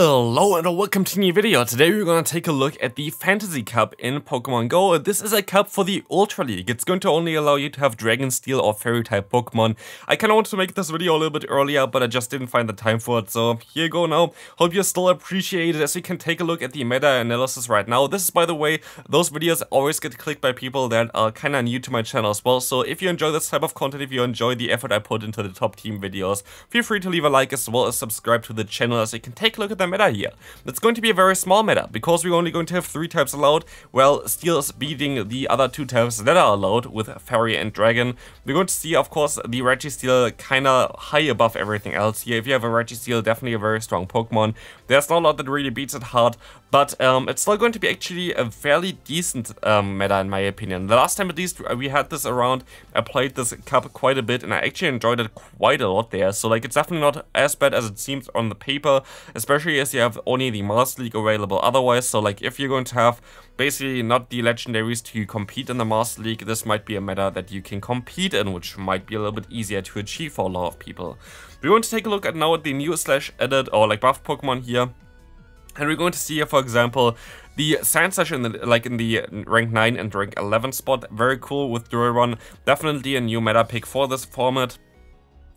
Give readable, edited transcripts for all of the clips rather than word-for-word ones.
Hello and welcome to a new video. Today we're going to take a look at the Fantasy Cup in Pokemon Go. This is a cup for the Ultra League. It's going to only allow you to have Dragon Steel or Fairy type Pokemon. I kind of want to make this video a little bit earlier, but I just didn't find the time for it. So here you go now. Hope you still appreciate it as we can take a look at the meta analysis right now. This is, by the way, those videos always get clicked by people that are kind of new to my channel as well. So if you enjoy this type of content, if you enjoy the effort I put into the top team videos, feel free to leave a like as well as subscribe to the channel as you can take a look at the meta here. It's going to be a very small meta because we're only going to have 3 types allowed. Well, Steel is beating the other 2 types that are allowed with Fairy and Dragon. We're going to see, of course, the Registeel kind of high above everything else here. If you have a Registeel, definitely a very strong Pokemon. There's not a lot that really beats it hard, but it's still going to be actually a fairly decent meta in my opinion. The last time at least we had this around, I played this cup quite a bit and I actually enjoyed it quite a lot there. So like it's definitely not as bad as it seems on the paper, especially as you have only the Master League available otherwise. So like if you're going to have basically not the legendaries to compete in the Master League, this might be a meta that you can compete in, which might be a little bit easier to achieve for a lot of people. We're going to take a look at now at the new / added or like buffed Pokemon here. And we're going to see here, for example, the Sandslash in the rank 9 and rank 11 spot. Very cool with Durarun. Definitely a new meta pick for this format.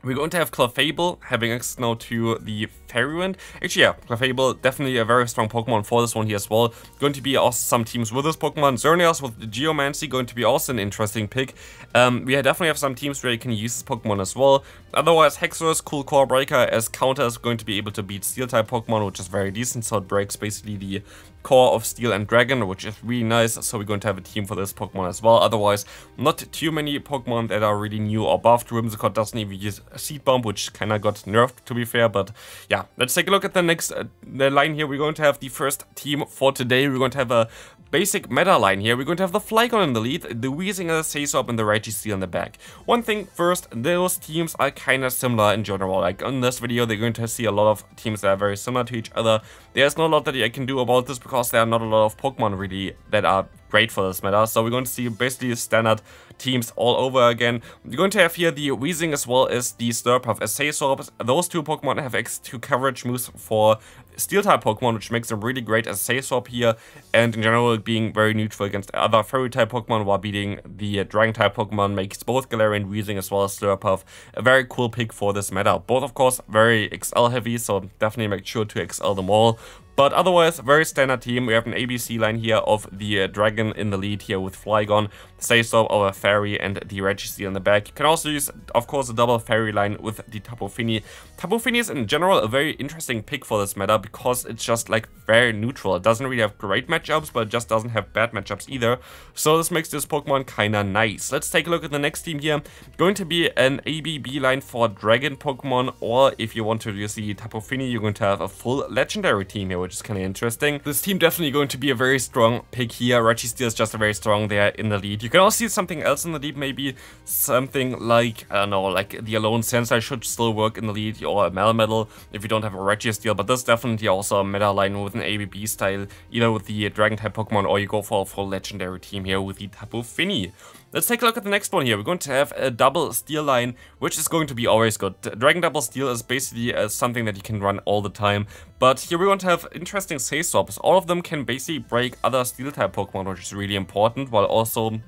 We're going to have Clefable having access now to the Fairy Wind. Actually, yeah, Clefable, definitely a very strong Pokemon for this one here as well. Going to be also some teams with this Pokemon. Xerneas with Geomancy, going to be also an interesting pick. We definitely have some teams where you can use this Pokemon as well. Otherwise, Hexorus, cool Core Breaker as counter is going to be able to beat Steel-type Pokemon, which is very decent. So it breaks basically the core of Steel and Dragon, which is really nice. So we're going to have a team for this Pokemon as well. Otherwise, not too many Pokemon that are really new or buffed. Whimsicott doesn't even use Seed Bomb, which kind of got nerfed to be fair. But yeah, let's take a look at the next line here. We're going to have the first team for today. We're going to have a basic meta line here. We're going to have the Flygon in the lead, the Weezing and the Sazop and the Registeel in the back. One thing first, those teams are kind of similar in general. Like in this video, they're going to see a lot of teams that are very similar to each other. There's not a lot that I can do about this because there are not a lot of Pokemon really that are great for this meta. So we're going to see basically standard teams all over again. We're going to have here the Weezing as well as the Slurpuff as Sazop. Those 2 Pokemon have X2 coverage moves for Steel-type Pokemon, which makes them really great as Sazop here, and in general being very neutral against other Fairy-type Pokemon while beating the Dragon-type Pokemon makes both Galarian, Weezing as well as Slurpuff a very cool pick for this meta. Both, of course, very XL heavy, so definitely make sure to XL them all. But otherwise, very standard team. We have an ABC line here of the Dragon in the lead here with Flygon, Sazop, our Fairy, and the Registeel in the back. You can also use, of course, a double Fairy line with the Tapu Fini. Tapu Fini is in general a very interesting pick for this meta because it's just like very neutral. It doesn't really have great matchups, but it just doesn't have bad matchups either. So this makes this Pokemon kinda nice. Let's take a look at the next team here. Going to be an ABB line for Dragon Pokemon, or if you want to use the Tapu Fini, you're going to have a full Legendary team here, which is kind of interesting. This team definitely going to be a very strong pick here. Registeel is just very strong there in the lead. You can also see something else in the lead, maybe something like, I don't know, like the Alone Sensei should still work in the lead, or a Melmetal if you don't have a Registeel, but this is definitely also a meta line with an ABB style, either with the Dragon-type Pokemon, or you go for a full Legendary team here with the Tapu Fini. Let's take a look at the next one here. We're going to have a double Steel line, which is going to be always good. Dragon Double Steel is basically something that you can run all the time. But here we're going to have interesting Sazops. All of them can basically break other Steel-type Pokemon, which is really important, while also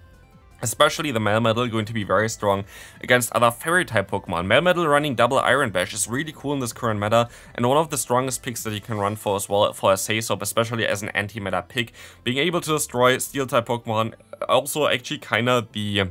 especially the Melmetal going to be very strong against other Fairy-type Pokemon. Melmetal running double Iron Bash is really cool in this current meta, and one of the strongest picks that you can run for as well for a Sazop, especially as an anti-meta pick. Being able to destroy Steel-type Pokemon, also actually kinda the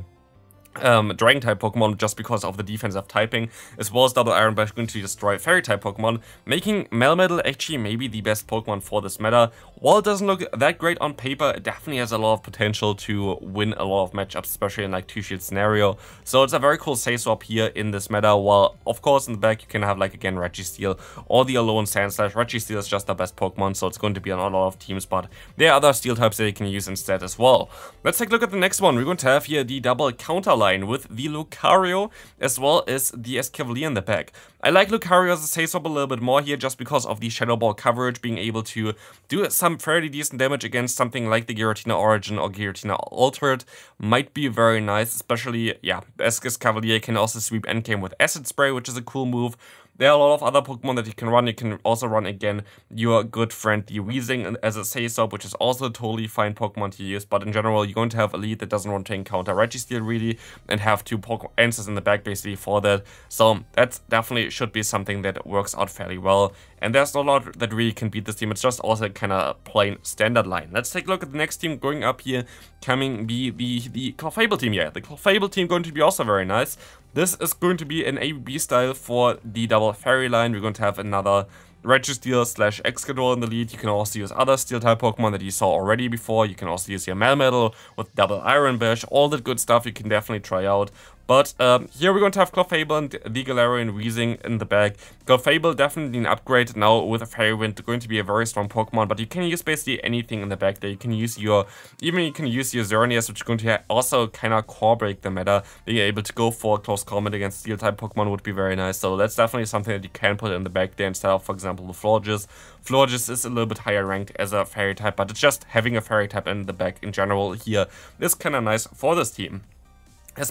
Dragon-type Pokemon just because of the defensive typing, as well as double Iron Bash going to destroy Fairy-type Pokemon, making Melmetal actually maybe the best Pokemon for this meta. While it doesn't look that great on paper, it definitely has a lot of potential to win a lot of matchups, especially in like 2-shield scenario. So it's a very cool Sazop here in this meta, while of course in the back you can have like again Registeel or the Alone Sandslash. Registeel is just the best Pokemon, so it's going to be on a lot of teams, but there are other Steel types that you can use instead as well. Let's take a look at the next one. We're going to have here the double counter line with the Lucario as well as the Escavalier in the back. I like Lucario as a Sazop a little bit more here just because of the Shadow Ball coverage, being able to do some fairly decent damage against something like the Giratina Origin or Giratina Altered might be very nice, especially, yeah, Escavalier can also sweep endgame with Acid Spray, which is a cool move. There are a lot of other Pokemon that you can run. You can also run, again, your good friend the Weezing as a Sasop, which is also a totally fine Pokemon to use, but in general, you're going to have a lead that doesn't want to encounter Registeel really, and have 2 answers in the back basically for that. So that definitely should be something that works out fairly well. And there's not a lot that really can beat this team. It's just also kind of plain standard line. Let's take a look at the next team going up here, coming be the Clefable team. Yeah, the Clefable team going to be also very nice. This is going to be an ABB style for the double fairy line. We're going to have another Registeel / Excadrill in the lead. You can also use other steel type Pokemon that you saw already before. You can also use your Melmetal with double Iron Bash. All that good stuff you can definitely try out. But here we're going to have Clefable and the Galarian Weezing in the back. Clefable definitely an upgrade now with a Fairy Wind, going to be a very strong Pokemon, but you can use basically anything in the back there. You can use your, even you can use your Xerneas, which is going to also kind of core break the meta. Being able to go for close combat against steel type Pokemon would be very nice. So that's definitely something that you can put in the back there instead of, for example, the Florges. Florges is a little bit higher ranked as a Fairy type, but it's just having a Fairy type in the back in general here is kind of nice for this team.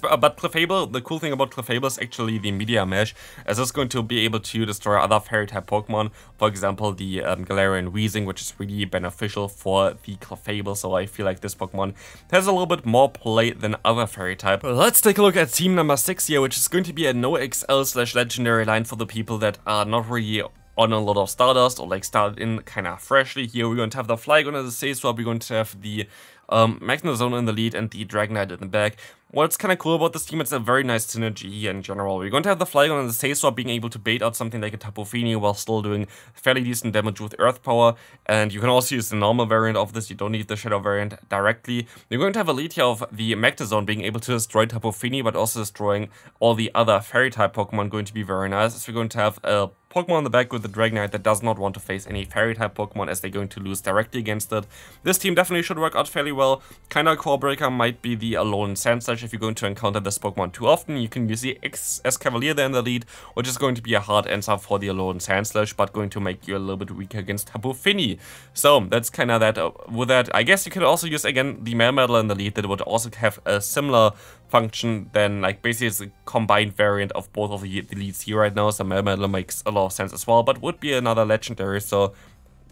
But Clefable, the cool thing about Clefable is actually the Media Mesh, as it's going to be able to destroy other Fairy-type Pokemon. For example, the Galarian Weezing, which is really beneficial for the Clefable, so I feel like this Pokemon has a little bit more play than other Fairy-type. Let's take a look at team number 6 here, which is going to be a no XL / legendary line for the people that are not really on a lot of Stardust, or like started in kind of freshly. Here we're going to have the Flygon as a Sasewap, we're going to have the Magnezone in the lead and the Dragonite in the back. What's kind of cool about this team, it's a very nice synergy here in general. We're going to have the Flygon and the Sasewap being able to bait out something like a Tapu Fini while still doing fairly decent damage with Earth Power. And you can also use the normal variant of this, you don't need the Shadow variant directly. You're going to have a lead here of the Magnezone being able to destroy Tapu Fini, but also destroying all the other Fairy-type Pokemon, going to be very nice. As we're going to have a Pokemon in the back with the Dragonite that does not want to face any Fairy-type Pokemon, as they're going to lose directly against it. This team definitely should work out fairly well. Kind of core breaker might be the Alolan Sandslash. If you're going to encounter this Pokemon too often, you can use the Escavalier there in the lead, which is going to be a hard answer for the Alolan Sandslash, but going to make you a little bit weaker against Tapu Fini. So that's kind of that. With that, I guess you could also use, again, the Melmetal in the lead that would also have a similar function. Then, like, basically it's a combined variant of both of the leads here right now, so Melmetal makes a lot of sense as well, but would be another legendary, so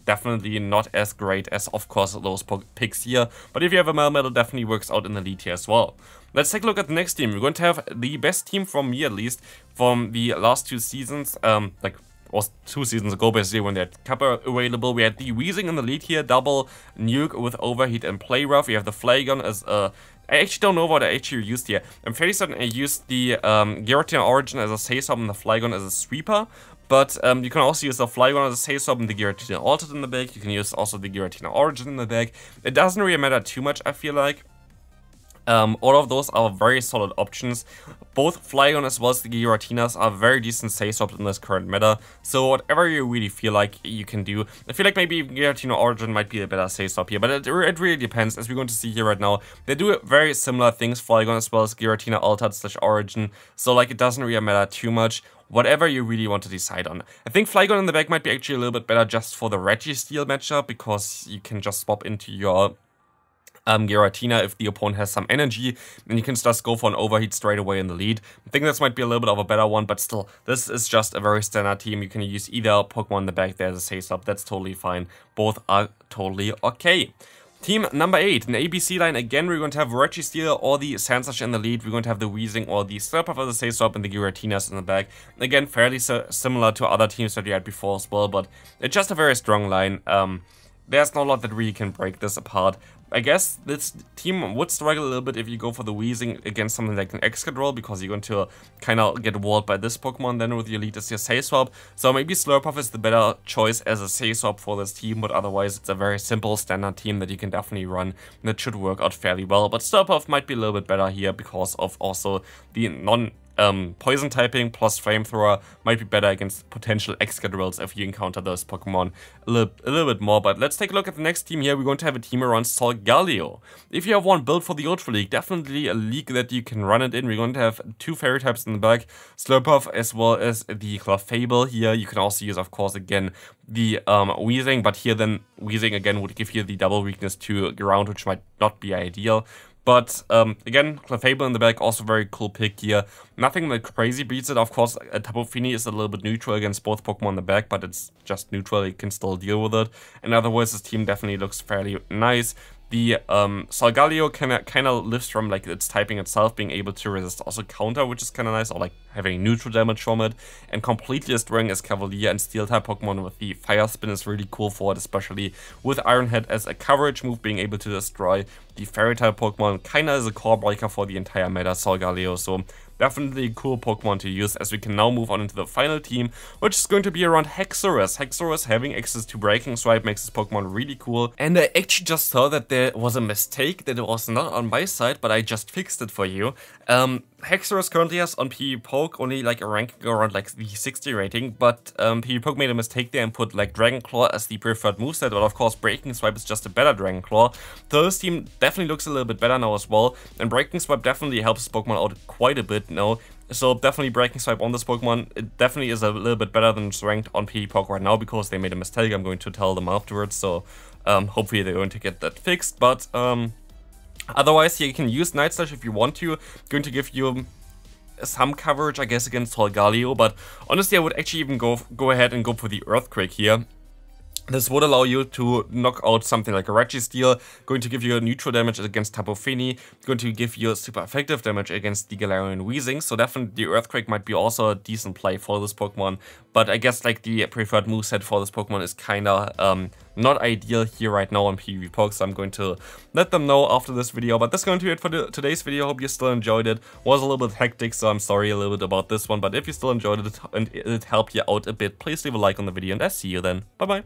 definitely not as great as, of course, those picks here. But if you have a Melmetal, definitely works out in the lead here as well. Let's take a look at the next team. We're going to have the best team from me, at least, from the last 2 seasons. Like, was 2 seasons ago, basically, when they had Kappa available. We had the Weezing in the lead here, double Nuke with Overheat and Play Rough. We have the Flygon as a... I actually don't know what I actually used here. I'm fairly certain I used the Giratina Origin as a Sasop and the Flygon as a Sweeper. But you can also use the Flygon as a Sasop and the Giratina Altered in the back. You can use also the Giratina Origin in the back. It doesn't really matter too much, I feel like. All of those are very solid options. Both Flygon as well as the Giratinas are very decent Sasops in this current meta. So whatever you really feel like you can do. I feel like maybe Giratina Origin might be a better Sasop here, but it really depends, as we're going to see here right now. They do very similar things, Flygon as well as Giratina Altered / Origin. So like it doesn't really matter too much. Whatever you really want to decide on. I think Flygon in the back might be actually a little bit better just for the Registeel matchup, because you can just swap into your Giratina if the opponent has some energy, and you can just go for an Overheat straight away in the lead. I think this might be a little bit of a better one, but still, this is just a very standard team. You can use either Pokemon in the back there as a Sasop, that's totally fine. Both are totally okay. Team number 8, an ABC line. Again, we're going to have Registeel or the Sandslash in the lead. We're going to have the Weezing or the Slurpuff as a Sasop and the Giratinas in the back. Again, fairly similar to other teams that we had before as well, but it's just a very strong line. There's not a lot that really can break this apart. I guess this team would struggle a little bit if you go for the Weezing against something like an Excadrill, because you're going to kind of get walled by this Pokemon then with your lead as your Sasewap. So maybe Slurpuff is the better choice as a Sasewap for this team, but otherwise it's a very simple standard team that you can definitely run, and it should work out fairly well. But Slurpuff might be a little bit better here because of also the poison typing plus Flamethrower might be better against potential Excadrills if you encounter those Pokemon a little bit more. But let's take a look at the next team here. We're going to have a team around Solgaleo. If you have one built for the Ultra League, definitely a league that you can run it in. We're going to have 2 Fairy types in the back, Slurpuff as well as the Clefable here. You can also use, of course, again, the Weezing, but here then Weezing again would give you the double weakness to ground, which might not be ideal. But again, Clefable in the back, also very cool pick here. Nothing that crazy beats it. Of course, Tapu Fini is a little bit neutral against both Pokemon in the back, but it's just neutral, you can still deal with it. And otherwise, this team definitely looks fairly nice. The Solgaleo kind of lives from like its typing itself, being able to resist also counter, which is kind of nice, or like having neutral damage from it. And completely destroying as Cavalier and Steel type Pokemon with the Fire Spin is really cool for it, especially with Iron Head as a coverage move, being able to destroy the Fairy type Pokemon kind of as a core breaker for the entire meta Solgaleo. So definitely a cool Pokemon to use, as we can now move on into the final team, which is going to be around Hexorus. Hexorus having access to Breaking Swipe makes this Pokemon really cool. And I actually just saw that there was a mistake, that it was not on my side, but I just fixed it for you. Hexorus currently has on PvPoke only like a ranking around like the 60 rating, but PvPoke made a mistake there and put like Dragon Claw as the preferred moveset, but of course Breaking Swipe is just a better Dragon Claw. So this team definitely looks a little bit better now as well, and Breaking Swipe definitely helps Pokemon out quite a bit now. So definitely Breaking Swipe on this Pokemon, it definitely is a little bit better than it's ranked on PvPoke right now, because they made a mistake. I'm going to tell them afterwards, so hopefully they're going to get that fixed. But otherwise, you can use Night Slash if you want to. Going to give you some coverage, I guess, against Solgaleo, but honestly, I would actually even go ahead and go for the Earthquake here. This would allow you to knock out something like a Registeel, going to give you a neutral damage against Tapu Fini, going to give you super effective damage against the Galarian Weezing, so definitely the Earthquake might be also a decent play for this Pokemon, but I guess like the preferred moveset for this Pokemon is kinda not ideal here right now on PvPoke, so I'm going to let them know after this video. But that's going to be it for today's video. Hope you still enjoyed it. Was a little bit hectic, so I'm sorry a little bit about this one, but if you still enjoyed it and it helped you out a bit, please leave a like on the video, and I see you then. Bye bye.